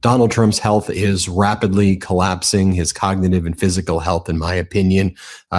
Donald Trump's health is rapidly collapsing, his cognitive and physical health, in my opinion,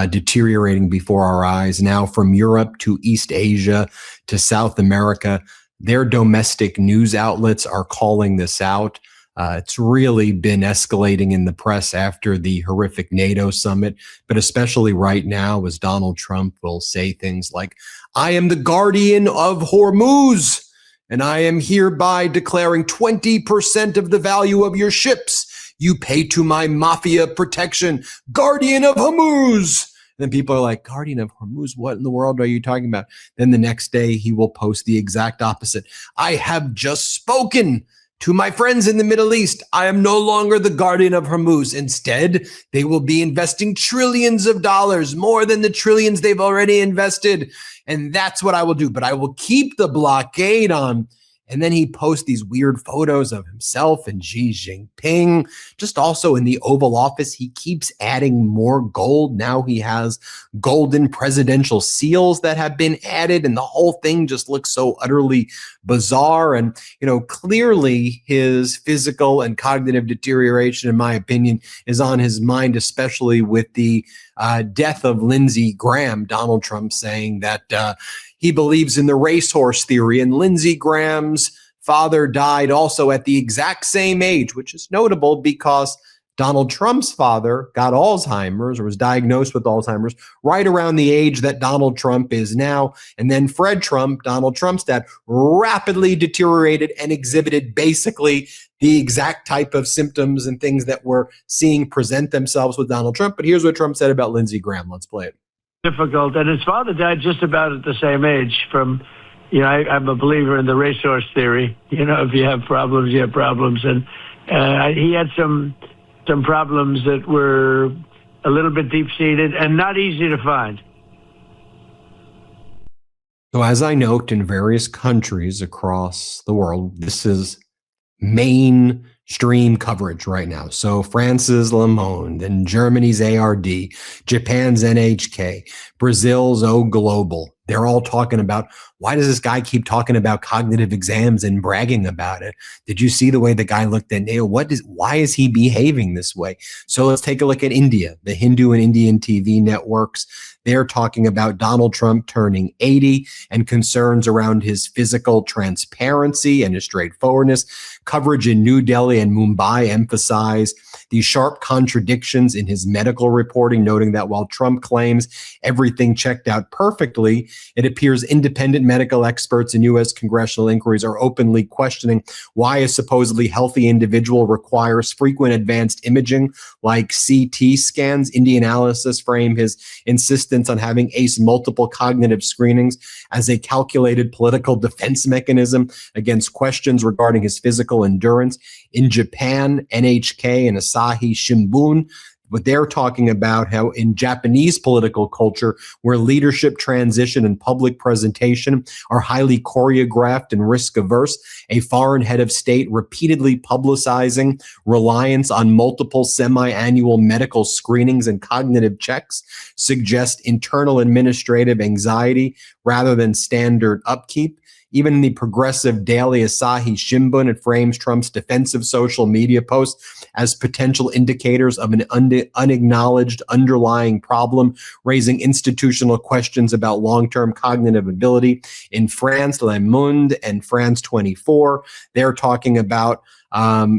deteriorating before our eyes. Now, from Europe to East Asia to South America, their domestic news outlets are calling this out. It's really been escalating in the press after the horrific NATO summit, but especially right now as Donald Trump will say things like, "I am the guardian of Hormuz, and I am hereby declaring 20% of the value of your ships you pay to my mafia protection, guardian of Hormuz." Then people are like, "Guardian of Hormuz, what in the world are you talking about?" Then the next day he will post the exact opposite. "I have just spoken to my friends in the Middle East. I am no longer the guardian of Hormuz. Instead, they will be investing trillions of dollars, more than the trillions they've already invested. And that's what I will do. But I will keep the blockade on." And then he posts these weird photos of himself and Xi Jinping. Just also in the Oval Office, he keeps adding more gold. Now he has golden presidential seals that have been added, and the whole thing just looks so utterly bizarre. And, clearly his physical and cognitive deterioration, in my opinion, is on his mind, especially with the death of Lindsey Graham. Donald Trump saying that he believes in the racehorse theory, and Lindsey Graham's father died also at the exact same age, which is notable because Donald Trump's father got Alzheimer's, or was diagnosed with Alzheimer's, right around the age that Donald Trump is now. And then Fred Trump, Donald Trump's dad, rapidly deteriorated and exhibited basically the exact type of symptoms and things that we're seeing present themselves with Donald Trump. But here's what Trump said about Lindsey Graham. Let's play it. Difficult, and his father died just about at the same age from, I'm a believer in the racehorse theory. If you have problems, you have problems. And he had some problems that were a little bit deep-seated and not easy to find. So as I note, in various countries across the world, this is mainstream coverage right now. So France's Le Monde, and Germany's ARD, Japan's NHK, Brazil's O Global. They're all talking about, why does this guy keep talking about cognitive exams and bragging about it? Did you see the way the guy looked at Neil? Why is he behaving this way? So let's take a look at India, the Hindu and Indian TV networks. They're talking about Donald Trump turning 80 and concerns around his physical transparency and his straightforwardness. Coverage in New Delhi and Mumbai emphasize these sharp contradictions in his medical reporting, noting that while Trump claims everything checked out perfectly, it appears independent medical experts in U.S. congressional inquiries are openly questioning why a supposedly healthy individual requires frequent advanced imaging like CT scans. Indian analysis frame his insistence on having ACE multiple cognitive screenings as a calculated political defense mechanism against questions regarding his physical endurance. In Japan, NHK and Asahi Shimbun, but they're talking about how in Japanese political culture, where leadership transition and public presentation are highly choreographed and risk averse, a foreign head of state repeatedly publicizing reliance on multiple semi-annual medical screenings and cognitive checks suggest internal administrative anxiety rather than standard upkeep. Even in the progressive daily Asahi Shimbun, it frames Trump's defensive social media posts as potential indicators of an unacknowledged underlying problem, raising institutional questions about long-term cognitive ability. In France, Le Monde and France 24, they're talking about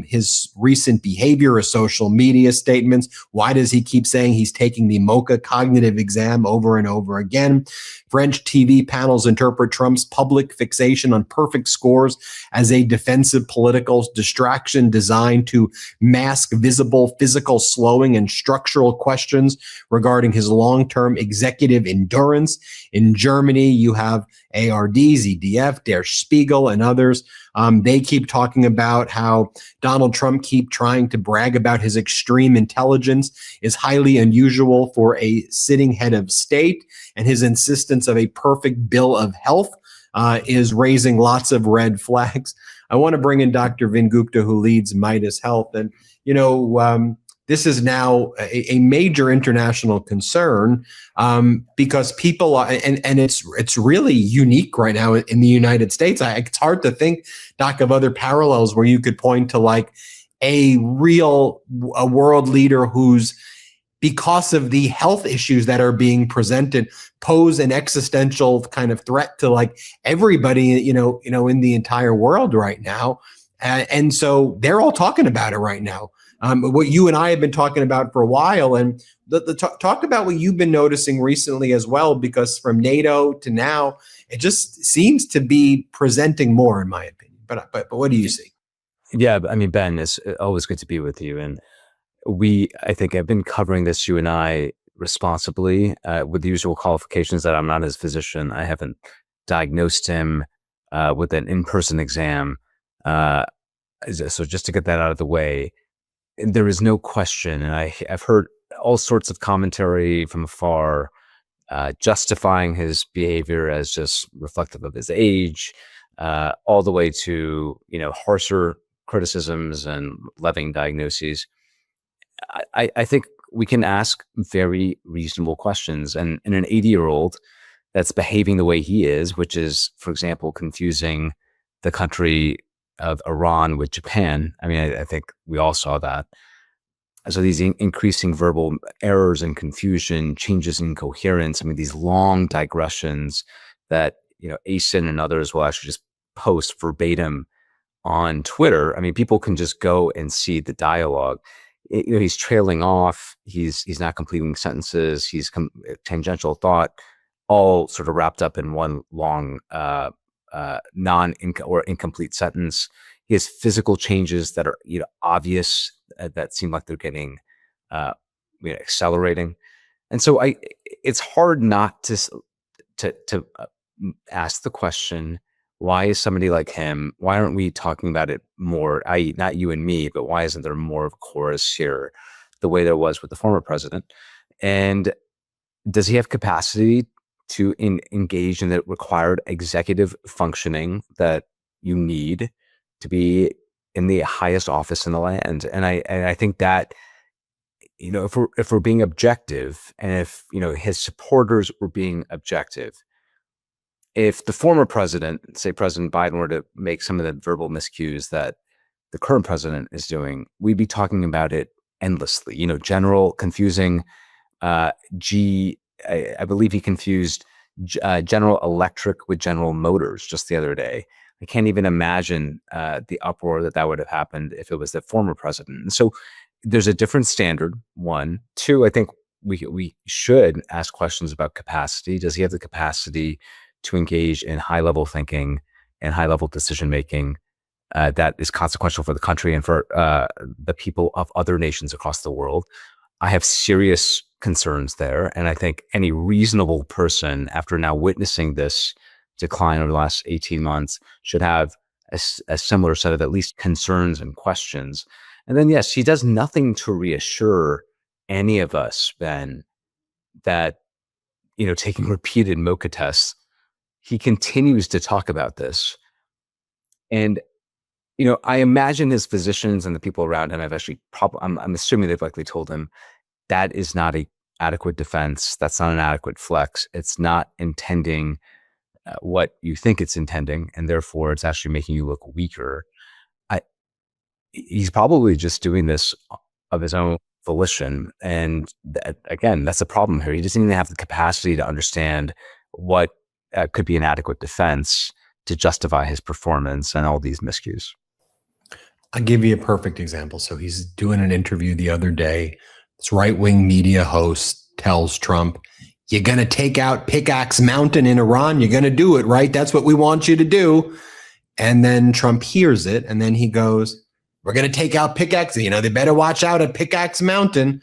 his recent behavior or social media statements. Why does he keep saying he's taking the MOCA cognitive exam over and over again? French TV panels interpret Trump's public fixation on perfect scores as a defensive political distraction designed to mask visible physical slowing and structural questions regarding his long-term executive endurance. In Germany, you have ARD, ZDF, Der Spiegel, and others. They keep talking about how Donald Trump keep trying to brag about his extreme intelligence is highly unusual for a sitting head of state, and his insistence of a perfect bill of health is raising lots of red flags. I want to bring in Dr. Vin Gupta, who leads Meidas Health. And, this is now a major international concern because people are, and it's really unique right now in the United States. It's hard to think, Doc, of other parallels where you could point to like a world leader who's, because of the health issues that are being presented, pose an existential kind of threat to like everybody, in the entire world right now. And so they're all talking about it right now. What you and I have been talking about for a while, and talk about what you've been noticing recently as well, because from NATO to now, it just seems to be presenting more, in my opinion. But what do you see? Yeah, I mean, Ben, it's always good to be with you. And I think, have been covering this, you and I, responsibly, with the usual qualifications that I'm not his physician. I haven't diagnosed him with an in-person exam. So just to get that out of the way, there is no question, and I've heard all sorts of commentary from afar, justifying his behavior as just reflective of his age, all the way to harsher criticisms and levying diagnoses. I think we can ask very reasonable questions, and in an 80-year-old that's behaving the way he is, which is, for example, confusing the country of Iran with Japan. I mean, I think we all saw that. So these increasing verbal errors and confusion, changes in coherence. I mean, these long digressions that ASIN and others will actually just post verbatim on Twitter. I mean, people can just go and see the dialogue. He's trailing off. He's not completing sentences. He's tangential thought, all sort of wrapped up in one long incomplete sentence. He has physical changes that are obvious, that seem like they're getting accelerating, and so it's hard not to ask the question: why is somebody like him? Why aren't we talking about it more? I.e., not you and me, but why isn't there more of a chorus here, the way there was with the former president? And does he have capacity to engage in the required executive functioning that you need to be in the highest office in the land? And I think that if we're being objective, and if his supporters were being objective, if the former president, say President Biden, were to make some of the verbal miscues that the current president is doing, we'd be talking about it endlessly. General confusing. I believe he confused General Electric with General Motors just the other day. I can't even imagine the uproar that would have happened if it was the former president. And so there's a different standard, one. Two, I think we should ask questions about capacity. Does he have the capacity to engage in high-level thinking and high-level decision-making that is consequential for the country and for the people of other nations across the world? I have serious concerns there. And I think any reasonable person, after now witnessing this decline over the last 18 months, should have a similar set of at least concerns and questions. And then, yes, he does nothing to reassure any of us, Ben, that, taking repeated mocha tests, he continues to talk about this. And, I imagine his physicians and the people around him have actually I'm assuming they've likely told him that is not an adequate defense. That's not an adequate flex. It's not intending what you think it's intending, and therefore it's actually making you look weaker. He's probably just doing this of his own volition. And again, that's the problem here. He doesn't even have the capacity to understand what could be an adequate defense to justify his performance and all these miscues. I'll give you a perfect example. So he's doing an interview the other day. This right-wing media host tells Trump, "You're going to take out Pickaxe Mountain in Iran. You're going to do it, right? That's what we want you to do." And then Trump hears it, and then he goes, "We're going to take out Pickaxe. They better watch out at Pickaxe Mountain."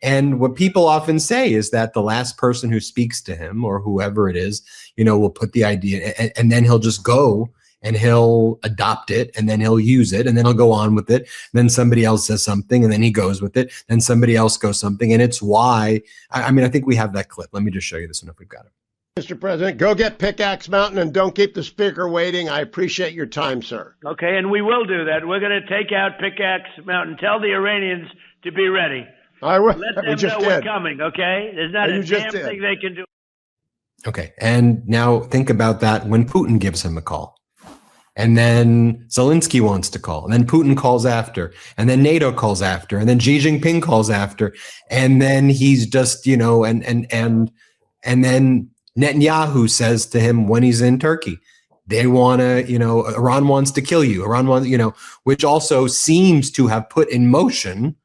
And what people often say is that the last person who speaks to him, or whoever it is, will put the idea, and then he'll just go and he'll adopt it, and then he'll use it, and then he'll go on with it. Then somebody else says something, and then he goes with it. Then somebody else goes something. And it's why, I think we have that clip. Let me just show you this one if we've got it. Mr. President, go get Pickaxe Mountain and don't keep the speaker waiting. I appreciate your time, sir. Okay, and we will do that. We're going to take out Pickaxe Mountain. Tell the Iranians to be ready. I will. Let them know we're coming, okay? There's not a damn thing they can do. Okay, and now think about that when Putin gives him a call. And then Zelensky wants to call, and then Putin calls after, and then NATO calls after, and then Xi Jinping calls after, and then he's just, and then Netanyahu says to him when he's in Turkey, they want to, Iran wants to kill you. Iran wants, which also seems to have put in motion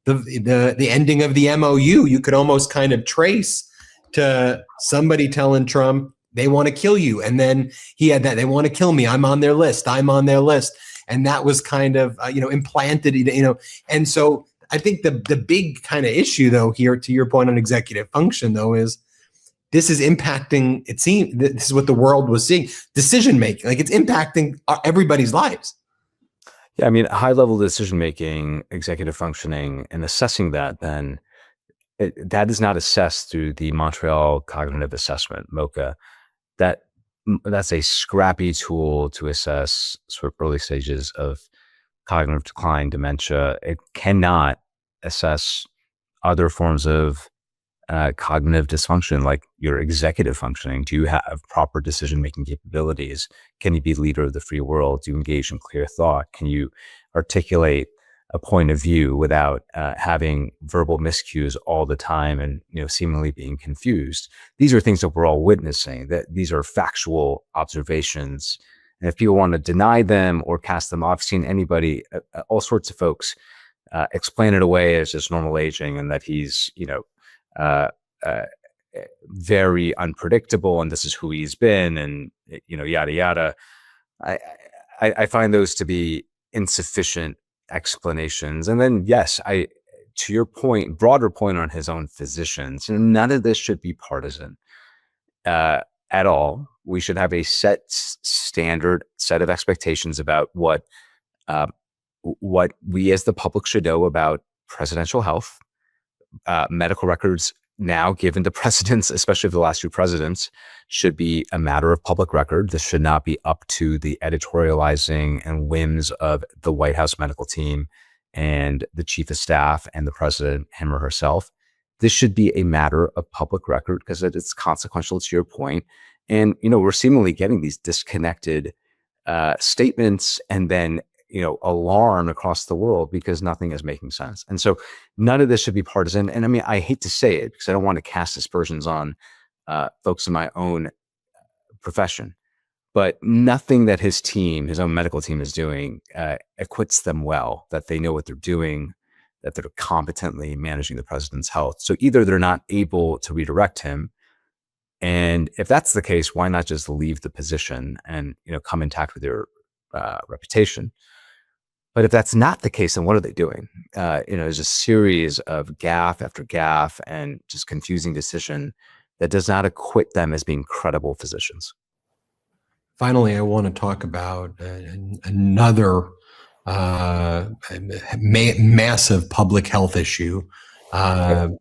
the ending of the MOU. You could almost kind of trace to somebody telling Trump they want to kill you. And then he had that, they want to kill me. I'm on their list. I'm on their list. And that was kind of, implanted, and so I think the big kind of issue though here, to your point on executive function though, is this is impacting, it seems, this is what the world was seeing, decision making, like it's impacting everybody's lives. Yeah, I mean, high level decision making, executive functioning, and assessing that, then that is not assessed through the Montreal Cognitive Assessment, MoCA. That's a scrappy tool to assess sort of early stages of cognitive decline, dementia. It cannot assess other forms of cognitive dysfunction, like your executive functioning. Do you have proper decision-making capabilities? Can you be leader of the free world? Do you engage in clear thought? Can you articulate a point of view without having verbal miscues all the time and seemingly being confused? These are things that we're all witnessing, that these are factual observations. And if people want to deny them or cast them off, I've seen anybody, all sorts of folks explain it away as just normal aging, and that he's very unpredictable, and this is who he's been, and yada yada. I find those to be insufficient explanations. And then yes, to your point, broader point on his own physicians, none of this should be partisan at all. We should have a standard set of expectations about what we as the public should know about presidential health. Medical records now given to presidents, especially the last two presidents, should be a matter of public record. This should not be up to the editorializing and whims of the White House medical team and the chief of staff and the president, him or herself. This should be a matter of public record because it's consequential to your point. And, we're seemingly getting these disconnected statements and then alarm across the world because nothing is making sense. And so none of this should be partisan. And I mean, I hate to say it because I don't want to cast aspersions on folks in my own profession, but nothing that his own medical team is doing acquits them well, that they know what they're doing, that they're competently managing the president's health. So either they're not able to redirect him, and if that's the case, why not just leave the position and come intact with your reputation? But if that's not the case, then what are they doing? There's a series of gaffe after gaffe and just confusing decision that does not acquit them as being credible physicians. Finally, I want to talk about another massive public health issue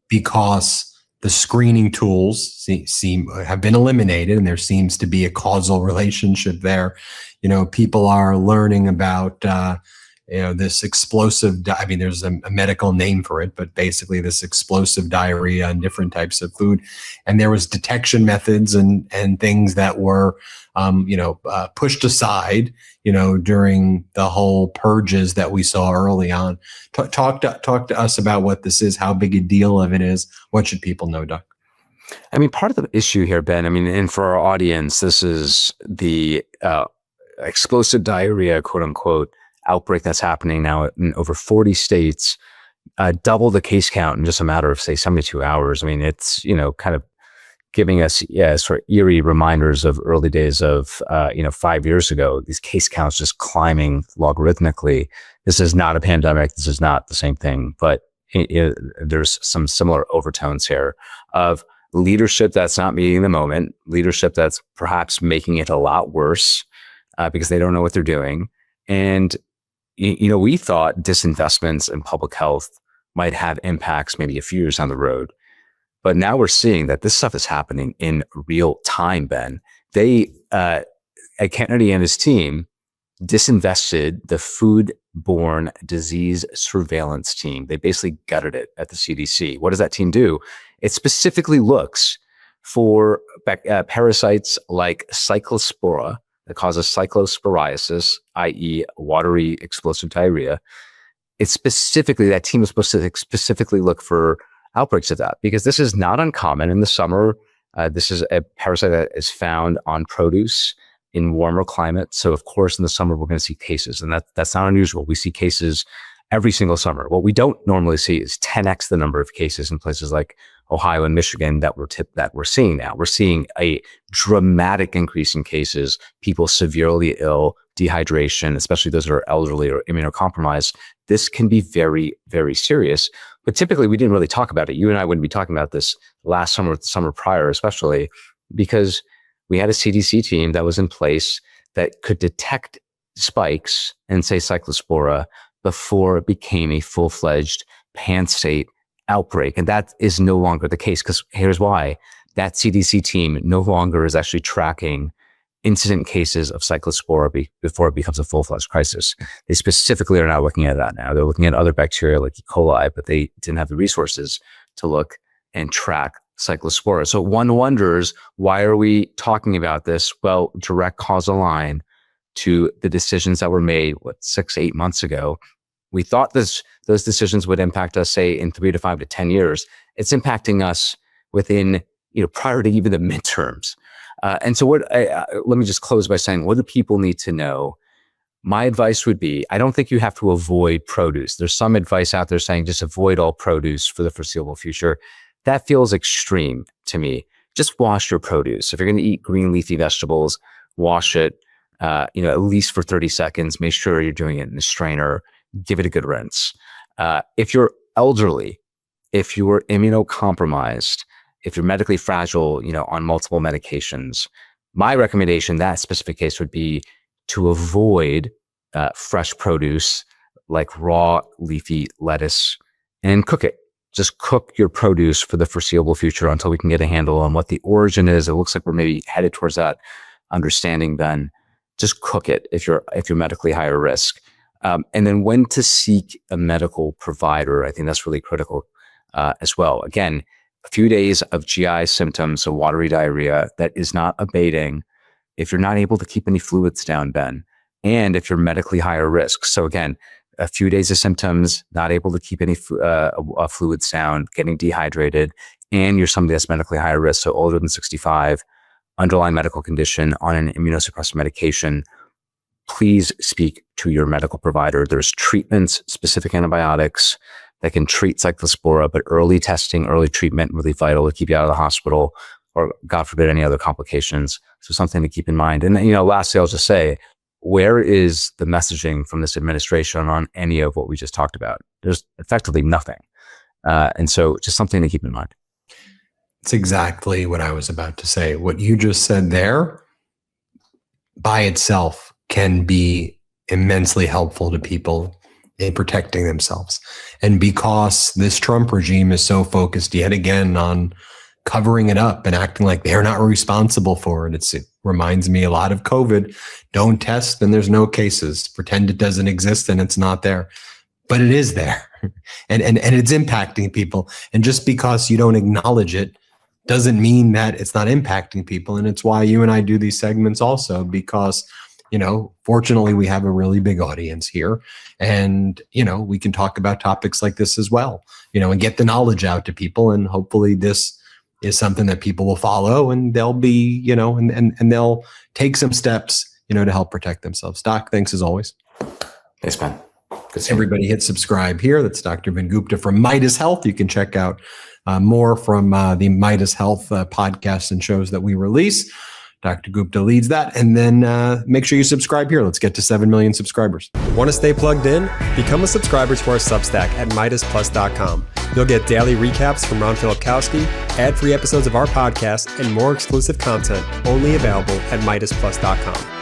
because the screening tools have been eliminated, and there seems to be a causal relationship there. People are learning about this explosive. There's a medical name for it, but basically this explosive diarrhea and different types of food. And there was detection methods and things that were pushed aside, during the whole purges that we saw early on. Talk to us about what this is, how big a deal of it is. What should people know, Doc? I mean, part of the issue here, Ben, and for our audience, this is the explosive diarrhea, quote unquote, outbreak that's happening now in over 40 states, double the case count in just a matter of, say, 72 hours. I mean, it's, kind of giving us, sort of eerie reminders of early days of, 5 years ago, these case counts just climbing logarithmically. This is not a pandemic. This is not the same thing, but there's some similar overtones here of leadership that's not meeting the moment, leadership that's perhaps making it a lot worse because they don't know what they're doing. And, we thought disinvestments in public health might have impacts maybe a few years down the road. But now we're seeing that this stuff is happening in real time, Ben. They, at Kennedy and his team, disinvested the foodborne disease surveillance team. They basically gutted it at the CDC. What does that team do? It specifically looks for parasites like Cyclospora, that causes cyclosporiasis, i.e. watery explosive diarrhea. It's specifically, that team is supposed to specifically look for outbreaks of that, because this is not uncommon in the summer. This is a parasite that is found on produce in warmer climates. So of course, in the summer, we're going to see cases, and that's not unusual. We see cases every single summer. What we don't normally see is 10x the number of cases in places like Ohio and Michigan that we're seeing now. We're seeing a dramatic increase in cases, people severely ill, dehydration, especially those that are elderly or immunocompromised. This can be very, very serious. But typically, we didn't really talk about it. You and I wouldn't be talking about this last summer, the summer prior, especially because we had a CDC team that was in place that could detect spikes and say cyclospora before it became a full-fledged pan-state outbreak. And that is no longer the case, because here's why. That CDC team no longer is actually tracking incident cases of cyclospora before it becomes a full-fledged crisis. They specifically are not looking at that now. They're looking at other bacteria like E. coli, but they didn't have the resources to look and track cyclospora. So one wonders, why are we talking about this? Well, direct causal line to the decisions that were made, 6-8 months ago. We thought those decisions would impact us, say, in 3 to 5 to 10 years. It's impacting us within, prior to even the midterms. And so let me just close by saying, what do people need to know? My advice would be, I don't think you have to avoid produce. There's some advice out there saying just avoid all produce for the foreseeable future. That feels extreme to me. Just wash your produce. If you're going to eat green leafy vegetables, wash it, at least for 30 seconds. Make sure you're doing it in a strainer. Give it a good rinse. If you're elderly, if you're immunocompromised, if you're medically fragile, on multiple medications, my recommendation, that specific case, would be to avoid fresh produce like raw leafy lettuce and cook it. Just cook your produce for the foreseeable future until we can get a handle on what the origin is. It looks like we're maybe headed towards that understanding, Ben. Just cook it if you're medically higher risk. And then when to seek a medical provider, I think that's really critical as well. Again, a few days of GI symptoms, so watery diarrhea that is not abating, if you're not able to keep any fluids down, Ben, and if you're medically higher risk. So again, a few days of symptoms, not able to keep any fluids down, getting dehydrated, and you're somebody that's medically higher risk, so older than 65, underlying medical condition, on an immunosuppressive medication, please speak to your medical provider. There's treatments, specific antibiotics that can treat cyclospora, but early testing, early treatment, really vital to keep you out of the hospital or, God forbid, any other complications. So something to keep in mind. And lastly, I'll just say, where is the messaging from this administration on any of what we just talked about? There's effectively nothing. And so just something to keep in mind. It's exactly what I was about to say. What you just said there by itself can be immensely helpful to people in protecting themselves. And because this Trump regime is so focused yet again on covering it up and acting like they're not responsible for it, it reminds me a lot of COVID. Don't test and there's no cases. Pretend it doesn't exist and it's not there. But it is there. And it's impacting people. And just because you don't acknowledge it doesn't mean that it's not impacting people. And it's why you and I do these segments also, because fortunately, we have a really big audience here, and we can talk about topics like this as well, and get the knowledge out to people, and hopefully this is something that people will follow, and they'll be, and they'll take some steps, to help protect themselves. Doc, thanks as always. Thanks, Ben. Everybody hit subscribe here. That's Dr. Vin Gupta from Meidas Health. You can check out more from the Meidas Health podcasts and shows that we release. Dr. Gupta leads that. And then make sure you subscribe here. Let's get to 7 million subscribers. Want to stay plugged in? Become a subscriber to our Substack at MeidasPlus.com. You'll get daily recaps from Ron Filipkowski, ad-free episodes of our podcast, and more exclusive content only available at MeidasPlus.com.